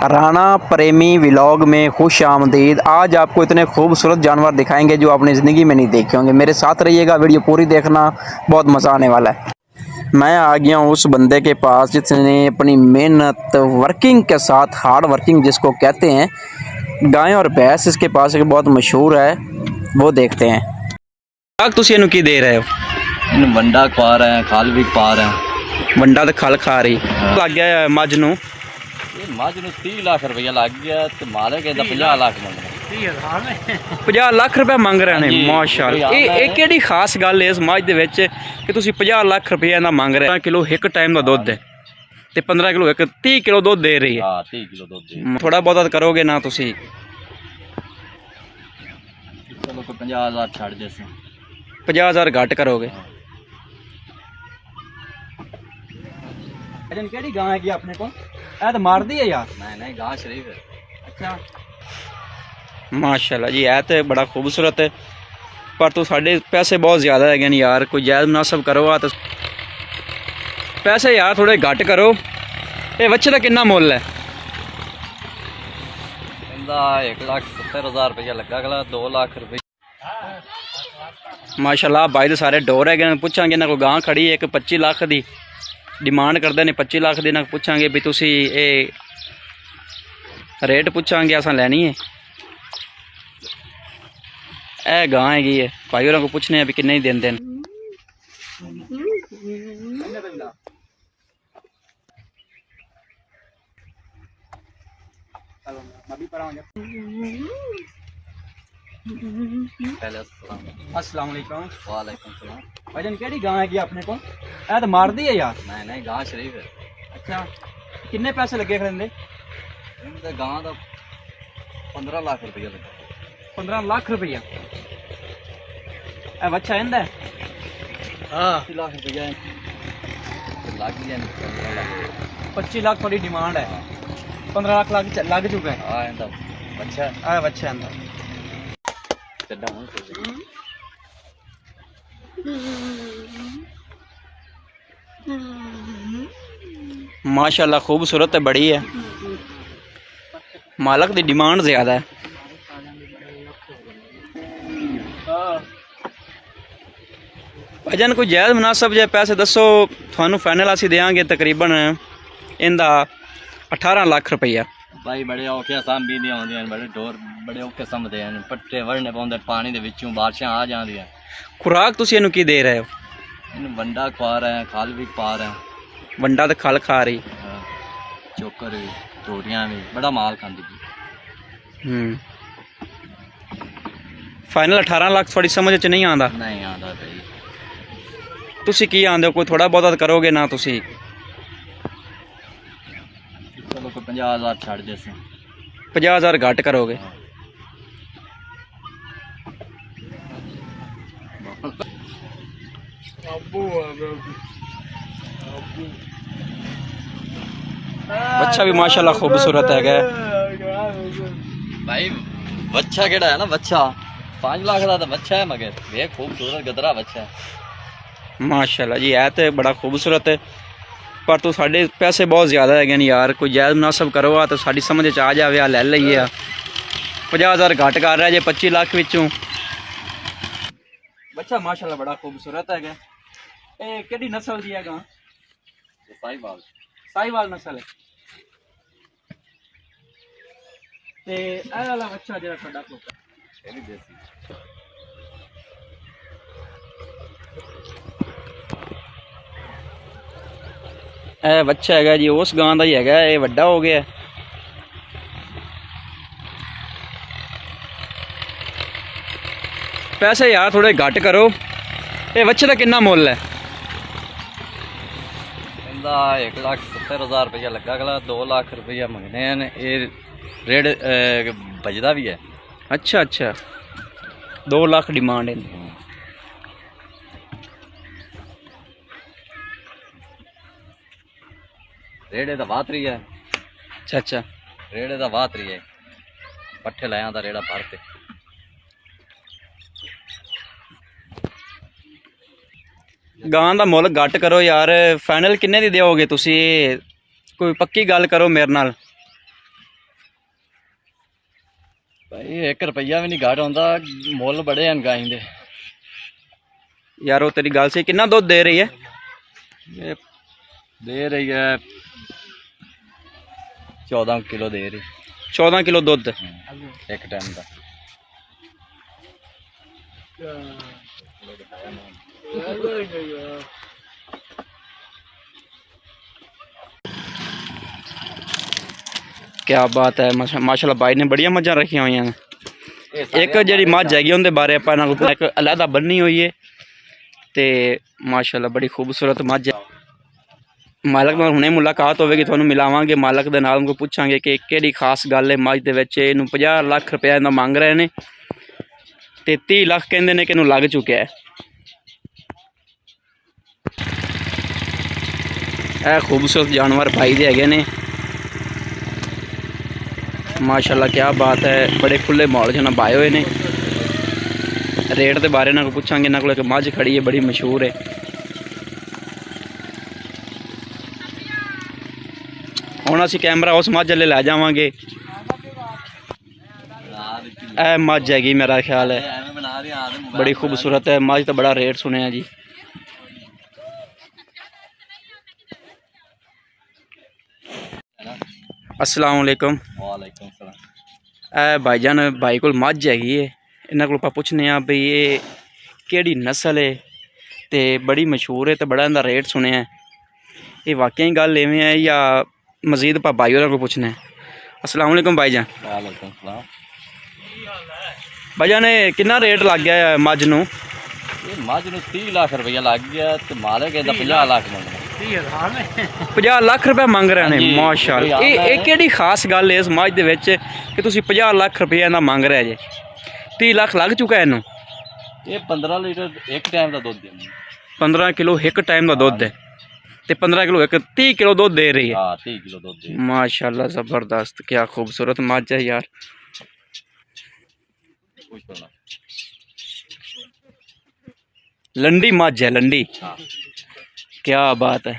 राणा प्रेमी व्लॉग में खुश आमदीद। आज आपको इतने खूबसूरत जानवर दिखाएंगे जो आपने ज़िंदगी में नहीं देखे होंगे। मेरे साथ रहिएगा, वीडियो पूरी देखना, बहुत मज़ा आने वाला है। मैं आ गया हूँ उस बंदे के पास जिसने अपनी मेहनत वर्किंग के साथ, हार्ड वर्किंग जिसको कहते हैं, गाय और भैंस इसके पास एक बहुत मशहूर है, वो देखते हैं। ਤੁਸੀਂ ਇਹਨੂੰ ਕੀ ਦੇ ਰਹੇ ਹੋ? ਇਹਨੂੰ ਵੰਡਾ ਖਵਾ ਰਹੇ ਹਾਂ, ਖਲ ਵੀ ਪਾ ਰਹੇ ਹਾਂ। ਵੰਡਾ ਤੇ ਖਲ ਖਾ ਰਹੀ ਲੱਗ ਗਿਆ ਮੱਝ ਨੂੰ। ਇਹ ਮੱਝ ਨੂੰ 30 ਲੱਖ ਰੁਪਇਆ ਲੱਗ ਗਿਆ ਤੇ ਮਾਲਕ ਇਹਦਾ 50 ਲੱਖ ਮੰਗਦਾ। 50 ਲੱਖ ਰੁਪਏ ਮੰਗ ਰਹੇ ਨੇ। ਮਾਸ਼ਾਅੱਲਾ, ਇਹ ਕਿਹੜੀ ਖਾਸ ਗੱਲ ਹੈ ਇਸ ਮੱਝ ਦੇ ਵਿੱਚ ਕਿ ਤੁਸੀਂ 50 ਲੱਖ ਰੁਪਏ ਦਾ ਮੰਗ ਰਹੇ ਹੋ? ਕਿਲੋ ਇੱਕ ਟਾਈਮ ਦਾ ਦੁੱਧ ਹੈ ਤੇ 15 ਕਿਲੋ ਇੱਕ 30 ਕਿਲੋ ਦੁੱਧ ਦੇ ਰਹੀ ਹੈ। ਹਾਂ 30 ਕਿਲੋ ਦੁੱਧ ਦੇ। ਥੋੜਾ ਬਹੁਤਾ ਕਰੋਗੇ ਨਾ ਤੁਸੀਂ? ਚਲੋ ਕੋਈ 50,000 ਛੱਡ ਦੇ ਸੀ। 50,000 ਘੱਟ ਕਰੋਗੇ? ਅਜਨ ਕਿਹੜੀ ਗਾਂ ਹੈਗੀ ਆਪਣੇ ਕੋਲ? ਇਹ ਤਾਂ ਮਾਰਦੀ ਹੈ ਯਾਰ। ਨਹੀਂ ਨਹੀਂ, ਗਾਂ ਸ਼ਰੀਫ ਹੈ। ਅੱਛਾ ਮਾਸ਼ਾਅੱਲਾ ਜੀ, ਇਹ ਤੇ ਬੜਾ ਖੂਬਸੂਰਤ ਹੈ, ਪਰ ਤੂੰ ਸਾਡੇ ਪੈਸੇ ਬਹੁਤ ਜ਼ਿਆਦਾ ਹੈਗੇ ਨੇ ਯਾਰ, ਕੋਈ ਜਾਇਜ਼ ਮੁਨਾਸਬ ਕਰੋ। ਆ ਤਾਂ ਪੈਸੇ ਯਾਰ ਥੋੜੇ ਘੱਟ ਕਰੋ। ਇਹ ਬੱਚੇ ਦਾ ਕਿੰਨਾ ਮੁੱਲ ਹੈ? ਇਹਦਾ 1,70,000 ਰੁਪਇਆ ਲੱਗਾ, ਅਗਲਾ 2 ਲੱਖ ਰੁਪਏ। ਮਾਸ਼ਾਅੱਲਾ ਬਾਈ ਦੇ ਸਾਰੇ ਡੋਰ ਹੈਗੇ ਨੇ। ਪੁੱਛਾਂਗੇ ਨਾ ਕੋਈ ਗਾਂ ਖੜੀ ਹੈ ਇੱਕ 25 ਲੱਖ ਦੀ ਡਿਮਾਂਡ ਕਰਦੇ ਨੇ, 25 ਲੱਖ ਦੀ ਨਾ ਪੁੱਛਾਂਗੇ ਵੀ ਤੁਸੀਂ ਇਹ ਰੇਟ ਪੁੱਛਾਂਗੇ ਅਸਾਂ ਲੈਣੀ ਹੈ। ਇਹ ਗਾਂ ਹੈਗੀ ਹੈ, ਭਾਈ ਹੋਰਾਂ ਕੋਲ ਪੁੱਛਨੇ ਆ ਵੀ ਕਿੰਨੇ ਹੀ ਦਿੰਦੇ ਨੇ। अस्सलाम वालेकुम। ਵਾਲੇਕੁਮ ਸਲਾਮ। भाईजान केड़ी गां हैगी अपने को? ਇਹ ਤਾਂ ਮਾਰਦੀ ਹੈ ਯਾਰ। ਨਹੀਂ ਨਹੀਂ, ਗਾਂ ਸ਼ਰੀਫ ਹੈ। ਅੱਛਾ ਕਿੰਨੇ ਪੈਸੇ ਲੱਗੇ ਖੜਦੇ? ਇਹਦਾ ਗਾਂ ਦਾ 15 ਲੱਖ ਰੁਪਇਆ ਲੱਗਾ। 15 ਲੱਖ ਰੁਪਇਆ? ਇਹ ਬੱਚਾ ਇਹਦਾ? ਹਾਂ 30 ਲੱਖ ਰੁਪਇਆ ਲੱਗ ਗਿਆ। 15 ਲੱਖ 25 ਲੱਖ ਤੁਹਾਡੀ ਡਿਮਾਂਡ ਹੈ, 15 ਲੱਖ ਲੱਗ ਚੁੱਕਾ ਹੈ। ਹਾਂ ਇਹਦਾ ਬੱਚਾ ਆ ਬੱਚਾ ਇਹਦਾ ਕਿੱਡਾ ਹੁਣ माशाल्लाह खूबसूरत है, बड़ी है, मालक की डिमांड ज़्यादा है। भाईजान कोई जायज़ मुनासब जे पैसे दसो, थानू फाइनल असीं देंगे तकरीबन इनका 18 लाख रुपया। भाई बड़े औखे सामभी दी आउंदियां, बड़े डोर बड़े औखे समझदे हैं, पट्टे वड़ने पाउंदे पानी दे विचों, बारिशां आ जांदियां। खुराक तुसीं इहनूं की दे रहे हो? ਇਹਨੂੰ ਵੰਡਾ ਖਵਾ ਰਹੇ ਹਾਂ, ਖਲ ਵੀ ਪਾ ਰਹੇ ਹਾਂ। वंडा तो खल खा रही। ਚੋਕਰ ਵੀ, ਰੋਟੀਆਂ ਵੀ, ਬੜਾ ਮਾਲ ਖਾਂਦੀ ਪਈ। फाइनल 18 लाख थोड़ी समझ च नहीं आंदा? ਨਹੀਂ ਆਉਂਦਾ ਭਾਈ। तुसीं की आंदे हो? कोई थोड़ा बहुत करोगे ना तुसीं? ਚਲੋ ਕੋਈ 50,000 ਛੱਡ ਦੇ ਸੀ। 50,000 घट करोगे? बच्चा भी माशाल्लाह खूबसूरत है। भाई बच्चा केड़ा है ना, बच्चा 5 लाख का तो बच्चा है, मगर ये खूबसूरत गदरा बच्चा है। माशाल्लाह जी, है तो बड़ा खूबसूरत है, पर तू साढ़े पैसे बहुत ज़्यादा है यार, कोई जायज़ मुनासब करो। तो साड़ी समझ आ जाए, ले लीए। 50,000 घट कर रहा जे 25 लाख विचों। बच्चा माशाल्लाह बड़ा खूबसूरत है। ये केड़ी नस्ल दी है गां? साहिवाल। साहिवाल नस्ल है। ते ए वाला बच्चा जेड़ा खड़ा कोका ये भी देसी। ए बच्चा है जी उस गां दा ही है, ये वड्डा हो गया। पैसे यार थोड़े घट करो। ये बच्चे का कितना मुल है? ਇਹਦਾ 1,70,000 ਰੁਪਇਆ ਲੱਗਾ, ਅਗਲਾ 2 ਲੱਖ ਰੁਪਇਆ ਮੰਗਦੇ ਹਨ। ਇਹ ਰੇਡ ਭਜਦਾ ਵੀ ਹੈ। अच्छा अच्छा, 2 लाख डिमांड है। ਰੇੜੇ ਦਾ ਵਾਤਰੀ ਹੈ। अच्छा अच्छा, ਰੇੜੇ ਦਾ ਵਾਤਰੀ ਹੈ, ਪੱਠੇ ਲੈ ਆਂਦਾ ਰੇੜਾ ਭਰ ਤੇ। गां दा मुल घट करो यार, फाइनल किन्ने दी दोगे तुसी? कोई पक्की गल करो मेरे नाल। ਭਾਈ 1 ਰੁਪਈਆ ਵੀ ਨਹੀਂ ਘੱਟ ਹੁੰਦਾ, ਮੁੱਲ ਬੜੇ ਹਨ ਗਾਂ ਦੇ। यार वो तेरी गाल से कितना दूध दे रही है? ये दे रही है 14 किलो दे रही। 14 किलो दूध एक टाइम का। क्या बात है, माशाल्लाह भाई ने बढ़िया मझां रखी हुई हैं। एक जी मझ हैगी उनके बारे आप एक अलहदा बनी हुई है तो माशाल्लाह बड़ी खूबसूरत मझ है। मालक नाल हुणे मुलाकात होगी, थोड़ा मिलावांगे मालक दे नाल, उनको पूछांगे कि केड़ी खास गल है मझ दे विच। इहनूं 50 लाख रुपया इन्हां मंग रहे ने ते 30 लाख कहंदे ने कि इहनूं लग चुका है। यह खूबसूरत जानवर भाई दे हैगे ने माशाल्लाह, क्या बात है। बड़े खुले माहौल च बाए हुए ने। रेट के बारे इन्होंने पूछांगे। इन्होंने को एक मझ खड़ी है बड़ी मशहूर है। हुण असीं कैमरा उस मझ वाले लै जावांगे। ए मझ हैगी मेरा ख्याल है, बड़ी खूबसूरत है मझ। तो बड़ा रेट सुनिया जी। अस्सलाम वालेकुम। वालेकुम सलाम। ए भाईजान भाई को मझ हैगी है, इन्होंने को आपां पुछने आ भी ये केड़ी नस्ल है तो बड़ी मशहूर है तो बड़ा इनका रेट सुनिया। ये वाकई गल इवें है या मजीद आप भाई होर को पुछना है? अस्सलाम वालेकुम भाईजान। वालेकुम सलाम। भाईजान कितना रेट लग गया है मझ नूं? ये मझ नूं 30 लाख रुपया लग गया तो मालक इहदा 50 लाख मंगदा। 50 लाख रुपया मंग रहे हैं। हाँ जी, माशाल्लाह, ये केड़ी खास गल है इस मझ दे विच कि तुसीं 50 लाख रुपया इहदा मंग रहे जे? 30 लाख लग चुका है इनू? ये 15 लीटर एक टाइम का दुध देंदी। 15 किलो एक टाइम का दुध है तो 15 किलो एक 30 किलो दुध दे रही है। हाँ 30 किलो दुध दे। माशाल्लाह ज़बरदस्त, क्या खूबसूरत मझ है यार। लंडी मझ है, लंडी। हाँ। क्या बात है।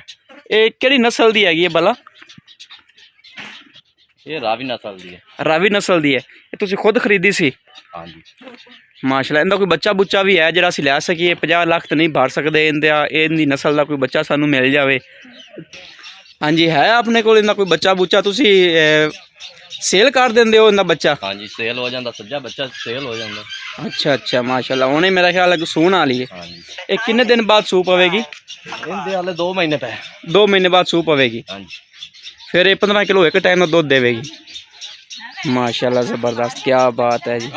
ये केड़ी नस्ल दी हैगी है भला? ये रावी नस्ल दी है। रावी नस्ल दी है। ये तुसीं खुद खरीदी सी? हाँ जी। माशाल्लाह, इनका कोई बच्चा बुच्चा भी है जिहड़ा असीं लै सकीए? 50 लाख तो नहीं भर सकते, इनकी नस्ल का कोई बच्चा सानू मिल जाए? हाँ जी, है अपने को इनका कोई बच्चा बुच्चा? तुसीं सेल कर देंदे हो इनका बच्चा? हाँ जी, सेल हो जाता, सज्जा बच्चा सेल हो जाता। अच्छा अच्छा, माशाल्लाह। उन्हें मेरा ख्याल है सून वाली है। हाँ जी। ये कितने दिन बाद सूह पवेगी? इनदे हाले 2 महीने पे। 2 महीने बाद सूह पवेगी। हाँ जी। फिर ये 15 किलो एक टाइम का दुध देगी। माशाल्लाह ज़बरदस्त, क्या बात है जी।